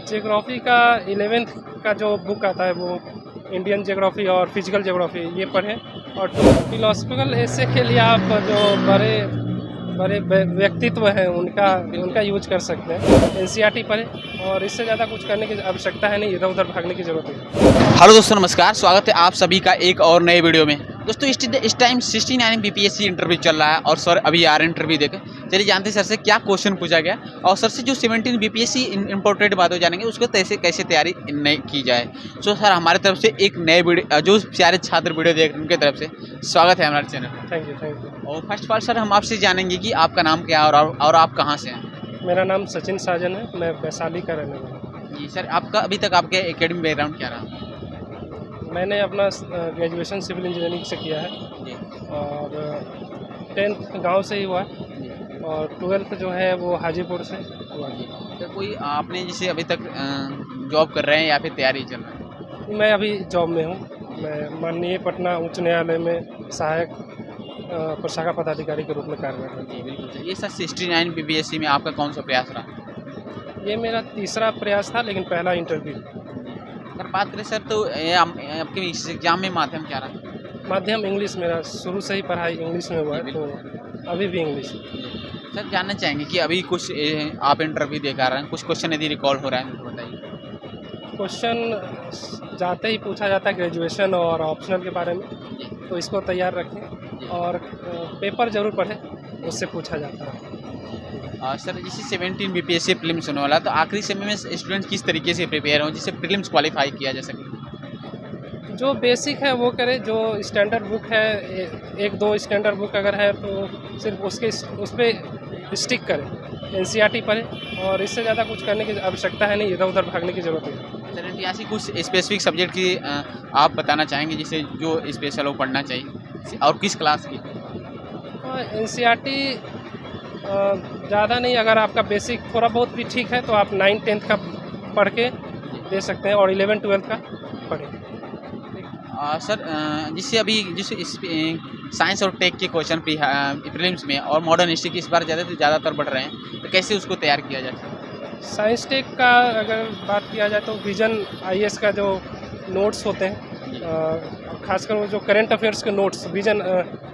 Geography का 11th का जो बुक आता है वो इंडियन ज्योग्राफी और फिजिकल ज्योग्राफी ये पढ़ें। और फिलोसफिकल एसे के लिए आप जो बड़े बड़े व्यक्तित्व हैं उनका यूज कर सकते हैं। एनसीईआरटी पढ़ें और इससे ज़्यादा कुछ करने की आवश्यकता है नहीं, इधर उधर भागने की ज़रूरत है। हेलो दोस्तों, नमस्कार। स्वागत है आप सभी का एक और नए वीडियो में। दोस्तों इस टाइम 69 बीपीएससी इंटरव्यू चल रहा है और सर अभी आ रहे हैं इंटरव्यू देकर। चलिए जानते हैं सर से क्या क्वेश्चन पूछा गया और सर से जो 17 बीपीएससी इंपॉर्टेंट बातें जानेंगे उसको कैसे तैयारी नहीं की जाए। सो सर हमारी तरफ से एक नए वीडियो जो प्यारे छात्र वीडियो देख रहे हैं उनकी तरफ से स्वागत है हमारे चैनल। Thank you. और फर्स्ट ऑफ ऑल सर हम आपसे जानेंगे कि आपका नाम क्या है और आप कहाँ से हैं। मेरा नाम सचिन साजन है, मैं वैशाली का रहने वाला हूँ। जी सर, आपका अभी तक आपके एकेडमी बैकग्राउंड क्या रहा? मैंने अपना ग्रेजुएशन सिविल इंजीनियरिंग से किया है जी और 10th गांव से ही हुआ है और 12th जो है वो हाजीपुर से हुआ है। तो कोई आपने जैसे अभी तक जॉब कर रहे हैं या फिर तैयारी चल रहा है? मैं अभी जॉब में हूँ। मैं माननीय पटना उच्च न्यायालय में सहायक प्रशाखा पदाधिकारी के रूप में कार्यरत हूँ। जी बिल्कुल सर। ये सर 69 बीपीएससी में आपका कौन सा प्रयास रहा? ये मेरा तीसरा प्रयास था, लेकिन पहला इंटरव्यू। अगर बात करें सर तो आपके इस एग्जाम में माध्यम क्या रहा? माध्यम इंग्लिश, मेरा शुरू से ही पढ़ाई इंग्लिश में हुआ है तो अभी भी इंग्लिश। सर जानना चाहेंगे कि अभी कुछ आप इंटरव्यू दे कर रहे हैं, कुछ क्वेश्चन यदि रिकॉल हो रहा है तो बताइए। क्वेश्चन जाते ही पूछा जाता है ग्रेजुएशन और ऑप्शनल के बारे में, तो इसको तैयार रखें और पेपर ज़रूर पढ़ें, उससे पूछा जाता है। सर जैसे 17 बीपीएससी प्रीलिम्स होने वाला तो आखिरी समय में स्टूडेंट किस तरीके से प्रिपेयर हों जिससे प्रीलिम्स क्वालिफाई किया जा सके? जो बेसिक है वो करें, जो स्टैंडर्ड बुक है एक दो स्टैंडर्ड बुक अगर है तो सिर्फ उस पर स्टिक करें। एनसीईआरटी पढ़ें और इससे ज़्यादा कुछ करने की आवश्यकता है नहीं, इधर उधर भागने की ज़रूरत है। सर ऐसी कुछ स्पेसिफिक सब्जेक्ट की आप बताना चाहेंगे जिसे जो स्पेशल हो पढ़ना चाहिए और किस क्लास की? एनसीईआरटी ज़्यादा नहीं, अगर आपका बेसिक थोड़ा बहुत भी ठीक है तो आप 9th-10th का पढ़ के दे सकते हैं और 11th-12th का पढ़ें। सर जिससे साइंस और टेक के क्वेश्चन प्रीलिम्स में और मॉडर्न हिस्ट्री की इस बार ज़्यादातर बढ़ रहे हैं तो कैसे उसको तैयार किया जाए? साइंस टेक का अगर बात किया जाए तो विजन आईएएस का जो नोट्स होते हैं, खासकर वो जो करंट अफेयर्स के नोट्स विजन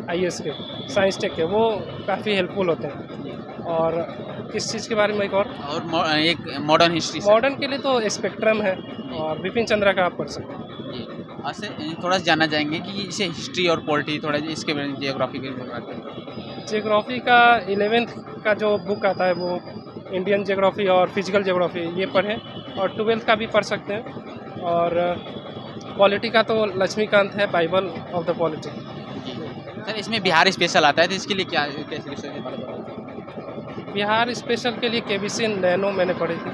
आईएएस के साइंस टेक के, वो काफ़ी हेल्पफुल होते हैं। और किस चीज़ के बारे में एक एक मॉडर्न हिस्ट्री? मॉडर्न के लिए तो स्पेक्ट्रम है और बिपिन चंद्रा का आप पढ़ सकते हैं। जी आपसे थोड़ा सा जानना चाहेंगे कि जैसे हिस्ट्री और पॉलिटी थोड़ा इसके बारे में जियोग्राफी के बारे में। ज्योग्राफी का 11th का जो बुक आता है वो इंडियन ज्योग्राफी और फिजिकल ज्योग्राफी ये पढ़ें और 12th का भी पढ़ सकते हैं। और पॉलिटी का तो लक्ष्मीकांत है, Bible of the polity. Sir इसमें बिहार स्पेशल आता है तो इसके लिए कैसे रिसर्च? बिहार स्पेशल के लिए केबीसी नैनो मैंने पढ़ी थी,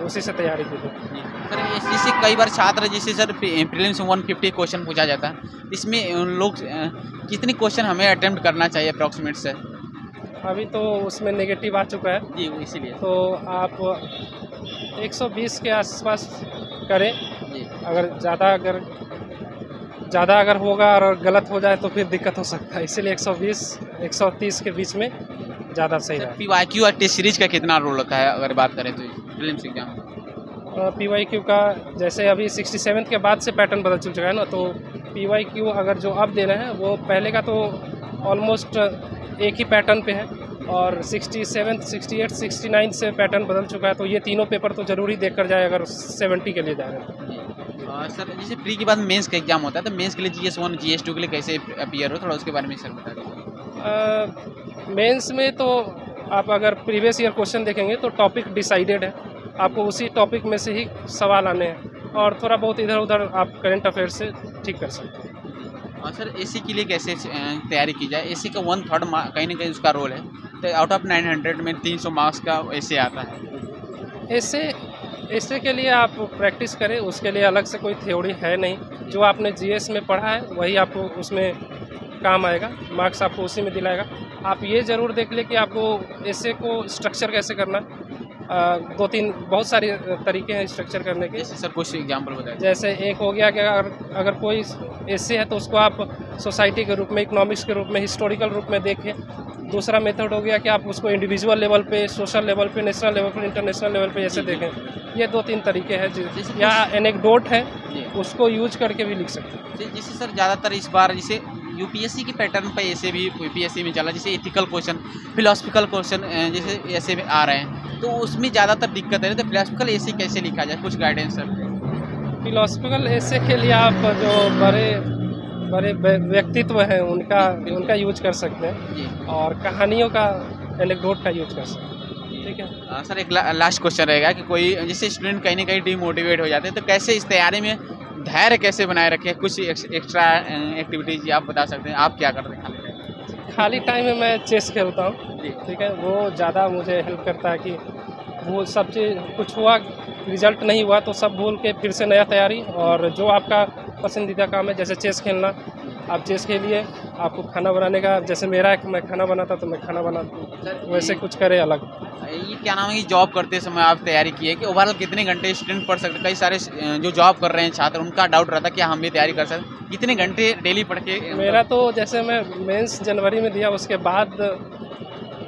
उसी से तैयारी की थी। सर इससे कई बार छात्र जैसे सर प्रीलिम्स 150 क्वेश्चन पूछा जाता है, इसमें उन लोग कितनी क्वेश्चन हमें अटेम्प्ट करना चाहिए अप्रॉक्सीमेट से? अभी तो उसमें नेगेटिव आ चुका है जी इसीलिए तो आप 120 के आसपास करें। जी अगर ज़्यादा अगर होगा और गलत हो जाए तो फिर दिक्कत हो सकता है, इसीलिए 120-130 के बीच में ज़्यादा सही है। पीवाईक्यू और टेस्ट सीरीज का कितना रोल होता है अगर बात करें तो प्रीलिम्स एग्जाम? पीवाईक्यू का जैसे अभी 67 के बाद से पैटर्न बदल चुका है ना, तो पीवाईक्यू अगर जो अब दे रहे हैं वो पहले का तो ऑलमोस्ट एक ही पैटर्न पे है और 67, 68, 69 से पैटर्न बदल चुका है, तो ये तीनों पेपर तो ज़रूरी देख कर जाए अगर 70 के लिए जा रहे हैं। सर जैसे प्री के बाद मेंस का एग्जाम होता है तो मेंस के लिए GS1 GS2 के लिए कैसे अपीयर हो, थोड़ा उसके बारे में सर बता दीजिए। मेंस में तो आप अगर प्रीवियस ईयर क्वेश्चन देखेंगे तो टॉपिक डिसाइडेड है, आपको उसी टॉपिक में से ही सवाल आने हैं और थोड़ा बहुत इधर उधर आप करंट अफेयर से ठीक कर सकते हैं। और सर एसी के लिए कैसे तैयारी की जाए? एसी का 1/3 कहीं ना कहीं उसका रोल है, तो आउट ऑफ 900 में 300 मार्क्स का एसे आता है। ऐसे के लिए आप प्रैक्टिस करें, उसके लिए अलग से कोई थ्योरी है नहीं, जो आपने जीएस में पढ़ा है वही आपको उसमें काम आएगा, मार्क्स आपको उसी में दिलाएगा। आप ये ज़रूर देख लें कि आपको ऐसे को स्ट्रक्चर कैसे करना। 2-3 बहुत सारे तरीके हैं स्ट्रक्चर करने के। जैसे सर कुछ एग्जांपल बताएं। जैसे एक हो गया कि अगर कोई ऐसे है तो उसको आप सोसाइटी के रूप में, इकोनॉमिक्स के रूप में, हिस्टोरिकल रूप में देखें दूसरा मेथड हो गया कि आप उसको इंडिविजुअल लेवल पे, सोशल लेवल पे, नेशनल लेवल पे, इंटरनेशनल लेवल पे ऐसे देखें। ये 2-3 तरीके हैं या एनेक्डोट है, जी। उसको यूज करके भी लिख सकते हैं। जैसे सर ज़्यादातर इस बार जैसे यूपीएससी की पैटर्न पे ऐसे भी यूपीएससी में चला, जैसे एथिकल क्वेश्चन, फिलोसफिकल क्वेश्चन जैसे ऐसे में आ रहे हैं, तो उसमें ज़्यादातर दिक्कत है। तो फिलोसफिकल ऐसे कैसे लिखा जाए, कुछ गाइडेंस सर? फिलोसफिकल ऐसे के लिए आप जो बड़े व्यक्तित्व हैं उनका यूज कर सकते हैं, जी। और कहानियों का, एनेक्डोट का यूज कर सकते हैं। ठीक है। सर एक लास्ट क्वेश्चन रहेगा कि कोई जैसे स्टूडेंट कहीं ना कहीं डिमोटिवेट हो जाते हैं, तो कैसे इस तैयारी में धैर्य कैसे बनाए रखें? कुछ एक्स्ट्रा एक्टिविटीज आप बता सकते हैं, आप क्या करते हैं खाली टाइम? खाली टाइम में मैं चेस खेलता हूँ। जी। ठीक है, वो ज़्यादा मुझे हेल्प करता है कि वो सब चीज़, कुछ हुआ रिजल्ट नहीं हुआ तो सब भूल के फिर से नया तैयारी, और जो आपका पसंदीदा काम है जैसे चेस खेलना, आप चेस खेलिए। आपको खाना बनाने का, जैसे मेरा है कि मैं खाना बनाता तो मैं खाना बनाता हूँ, वैसे कुछ करे अलग। ये क्या नाम है कि जॉब करते समय आप तैयारी की है कि ओवरऑल कितने घंटे स्टूडेंट पढ़ सकते हैं? कई सारे जो जॉब कर रहे हैं छात्र, उनका डाउट रहता है कि हम भी तैयारी कर सकते हैं, कितने घंटे डेली पढ़ के? मेरा तो जैसे मैं मेंस जनवरी में दिया, उसके बाद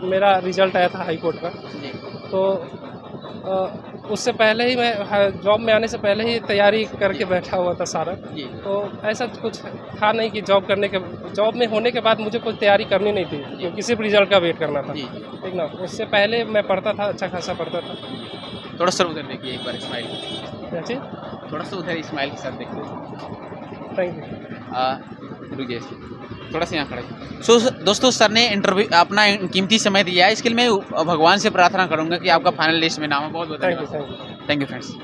मेरा रिजल्ट आया था हाई कोर्ट का, जी। तो उससे पहले ही मैं जॉब में आने से पहले ही तैयारी करके बैठा हुआ था सारा। जी। तो ऐसा कुछ था नहीं कि जॉब में होने के बाद मुझे कोई तैयारी करनी नहीं थी, क्योंकि सिर्फ रिजल्ट का वेट करना था। जी। ठीक ना, उससे पहले मैं पढ़ता था, अच्छा खासा पढ़ता था। थोड़ा सा उधर देखिए एक बार, स्माइल। क्या चीज़? थोड़ा सा उधर स्माइल के साथ देखिए। Thank you. रुकिए, थोड़ा सा यहाँ खड़े। सो दोस्तों, सर ने इंटरव्यू अपना कीमती समय दिया है, इसके लिए मैं भगवान से प्रार्थना करूंगा कि आपका फाइनल लिस्ट में नाम हो। बहुत बहुत थैंक यू। धन्यवाद। Thank you friends.